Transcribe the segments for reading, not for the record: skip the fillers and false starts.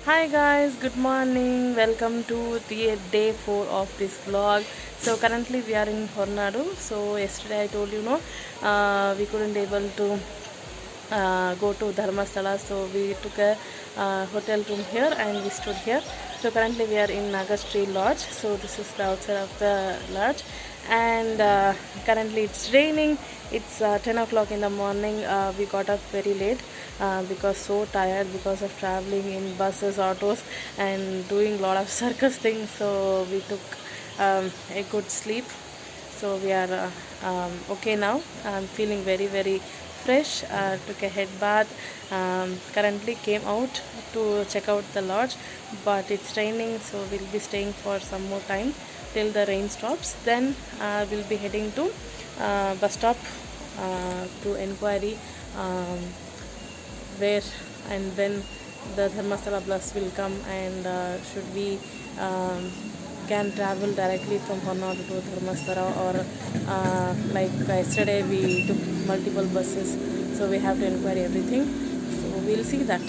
Hi guys, good morning. Welcome to the day 4 of this vlog. So currently we are in Hornadu. So yesterday I told you no, we couldn't able to go to Dharmasthala. So we took a hotel room here and we stood here. So currently we are in Nagastri Lodge. So this is the outside of the lodge, and currently it's raining. It's 10 o'clock in the morning. We got up very late because so tired because of traveling in buses, autos, and doing lot of circus things. So we took a good sleep. So we are okay now. I'm feeling very fresh. Took a head bath. Currently came out to check out the lodge, but it's raining, so we'll be staying for some more time till the rain stops. Then we'll be heading to bus stop to inquiry where and when the Dharmasthala bus will come, and should we can travel directly from Hornadu to Dharmasthala, or like yesterday we took multiple buses, so we have to inquire everything. So we'll see that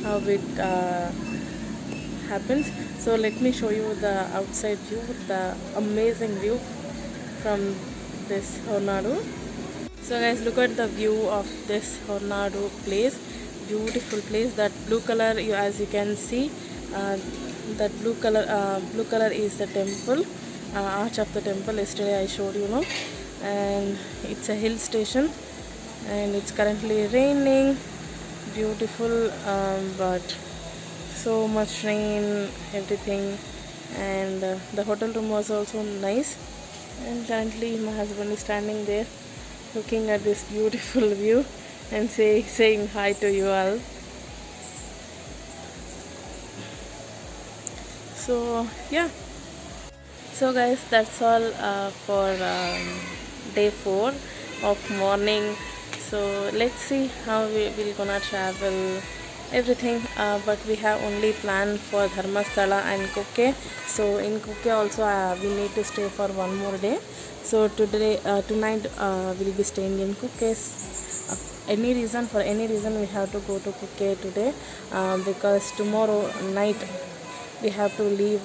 how it happens. So let me show you the outside view, the amazing view from this Hornadu. So guys, look at the view of this Hornadu place. Beautiful place. That blue color, as you can see, that blue color is the temple, arch of the temple. Yesterday I showed you, no, and it's a hill station, and it's currently raining. Beautiful, but so much rain, everything, and the hotel room was also nice. And currently my husband is standing there looking at this beautiful view and saying hi to you all. So yeah, so guys, that's all for day 4 of morning. So let's see how we will gonna travel everything, but we have only planned for Dharmasthala and Kukke. So in Kukke also we need to stay for one more day. So tonight we'll be staying in Kukke. For any reason we have to go to Kukke today, because tomorrow night we have to leave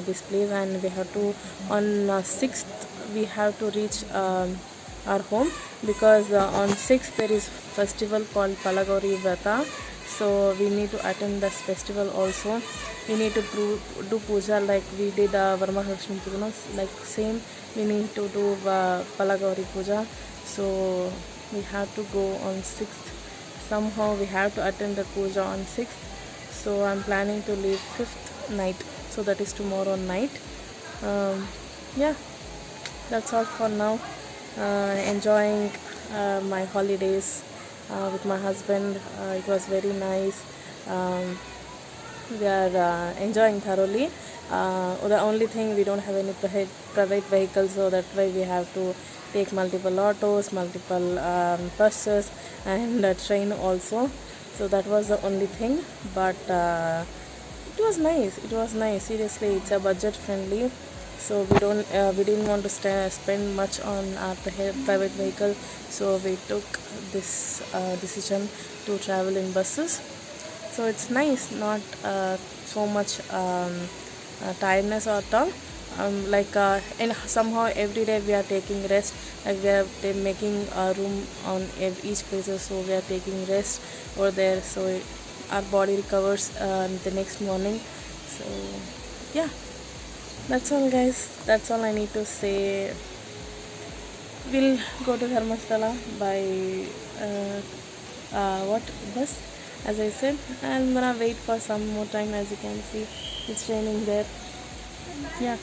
this place, and we have to on 6th we have to reach our home, because on 6th there is festival called Palagauri Vrata. So we need to attend this festival also. We need to do puja like we did Varmahalakshmi Puja, like same we need to do Palagauri Puja. So we have to go on 6th. Somehow we have to attend the puja on 6th. So I'm planning to leave 5th night. So that is tomorrow night. Yeah, that's all for now. Enjoying my holidays with my husband. It was very nice. We are enjoying thoroughly. The only thing, we don't have any private vehicles, so that's why we have to take multiple autos, multiple buses, and train also. So that was the only thing, but it was nice. It was nice. Seriously, it's a budget friendly. So we didn't want to spend much on our private vehicle. So we took this decision to travel in buses. So it's nice, not so much tiredness or all. And somehow every day we are taking rest, like we are making a room on each places, so we are taking rest over there, so our body recovers the next morning. So yeah, that's all guys, that's all I need to say. We'll go to Dharmasthala by what bus, as I said. I'm gonna wait for some more time. As you can see, it's raining there. Yeah.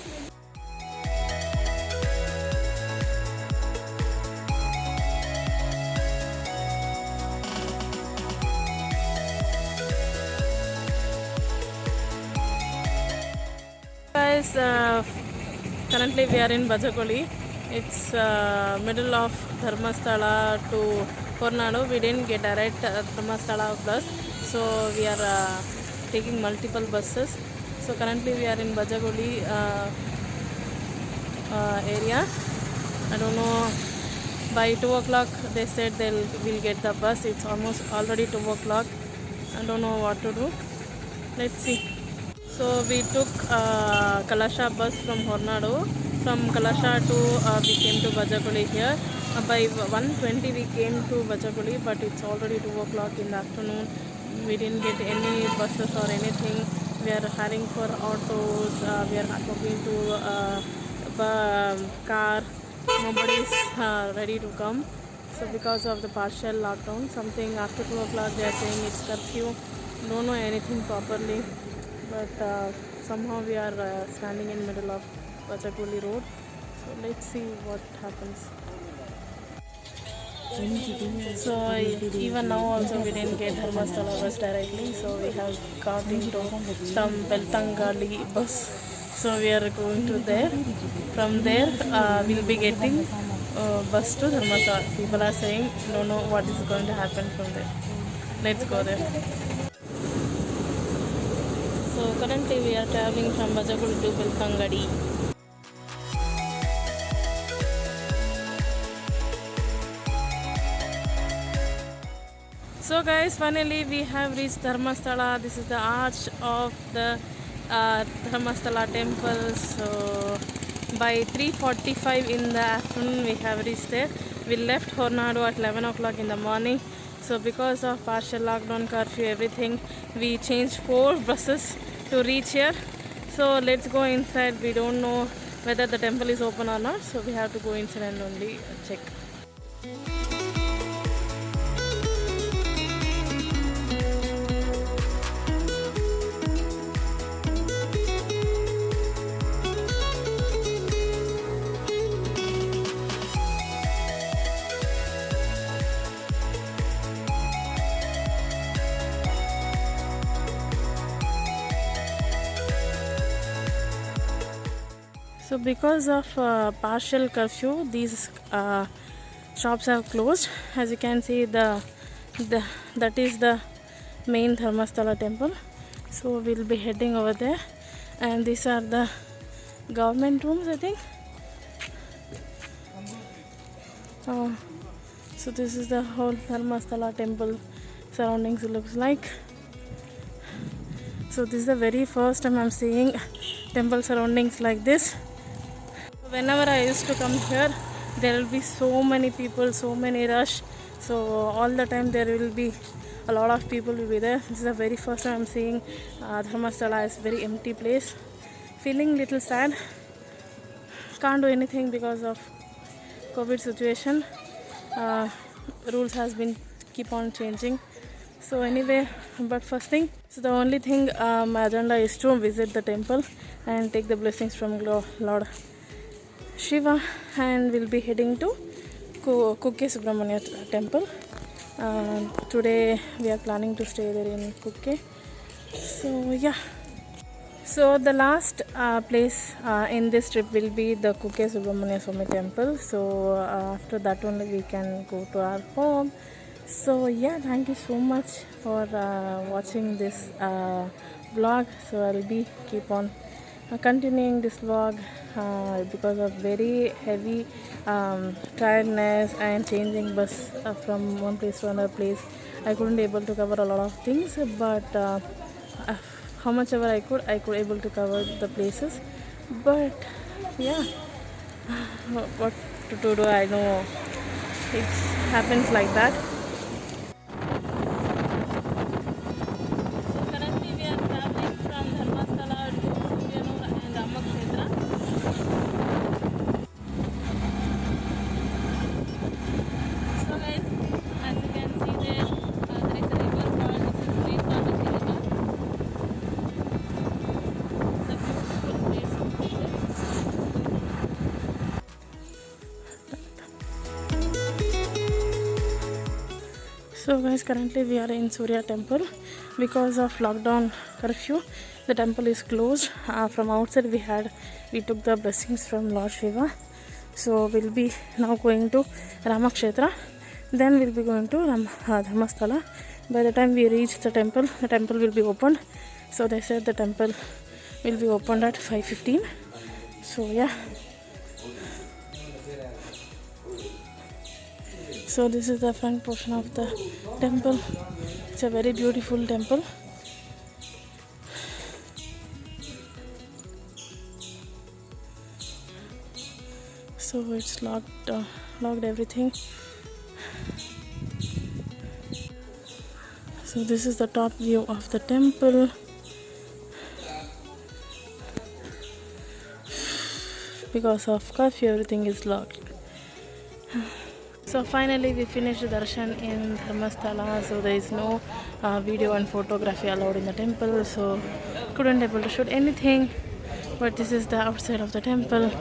Guys, currently we are in Bajagoli. It's middle of Dharmasthala to Hornadu. We didn't get direct Dharmasthala bus, so we are taking multiple buses. So currently we are in Bajagoli area. I don't know, by 2 o'clock they said we'll get the bus. It's almost already 2 o'clock. I don't know what to do. Let's see. So we took Kalasha bus from Hornado. From Kalasha to we came to Bajaguli here. By 1:20 we came to Bajaguli, but it's already 2 o'clock in the afternoon. We didn't get any buses or anything. We are hiring for autos. We are talking to car. Nobody is ready to come. So because of the partial lockdown, something after 2 o'clock they are saying it's curfew. Don't know anything properly, but somehow we are standing in middle of Bachakuli road. So let's see what happens. So even now also we didn't get Dharmasthala bus directly, so we have got into some Beltangali bus. So we are going to there. From there we'll be getting bus to Dharmasthala. People are saying don't know what is going to happen from there. Let's go there. So currently we are traveling from Bajaguli to Beltangadi. So guys, finally we have reached Dharmasthala. This is the arch of the Dharmasthala temple. So by 3:45 in the afternoon we have reached there. We left Hornado at 11 o'clock in the morning. So because of partial lockdown, curfew, everything, we changed 4 buses to reach here. So let's go inside. We don't know whether the temple is open or not, so we have to go inside and only check. So because of partial curfew, these shops have closed. As you can see, that is the main Dharmasthala temple. So we'll be heading over there, and these are the government rooms, I think. So this is the whole Dharmasthala temple surroundings looks like. So this is the very first time I'm seeing temple surroundings like this. Whenever I used to come here, there will be so many people, so many rush. So all the time there will be a lot of people will be there. This is the very first time I'm seeing Dharmasthala is very empty place. Feeling little sad. Can't do anything because of COVID situation. Rules has been keep on changing. So anyway, but first thing, so the only thing my agenda is to visit the temple and take the blessings from Lord Shiva, and we'll be heading to Kukke Subramania temple. Today we are planning to stay there in Kukke. So yeah, so the last place in this trip will be the Kukke Subramania Swami temple. So after that only we can go to our home. So yeah, thank you so much for watching this vlog. So I'll be keep on continuing this vlog because of very heavy tiredness and changing bus from one place to another place. I couldn't able to cover a lot of things, but how much ever I could able to cover the places. But yeah, what to do, I know it happens like that. So guys, currently we are in Surya temple. Because of lockdown curfew, the temple is closed. From outside we took the blessings from Lord Shiva. So we'll be now going to Ramakshetra, then we'll be going to Dharmasthala. By the time we reach the temple will be opened. So they said the temple will be opened at 5:15. So yeah, so this is the front portion of the temple. It's a very beautiful temple. So it's locked everything. So this is the top view of the temple. Because of curfew, everything is locked. So finally we finished the darshan in Dharmasthala. So there is no video and photography allowed in the temple, so couldn't able to shoot anything. But this is the outside of the temple.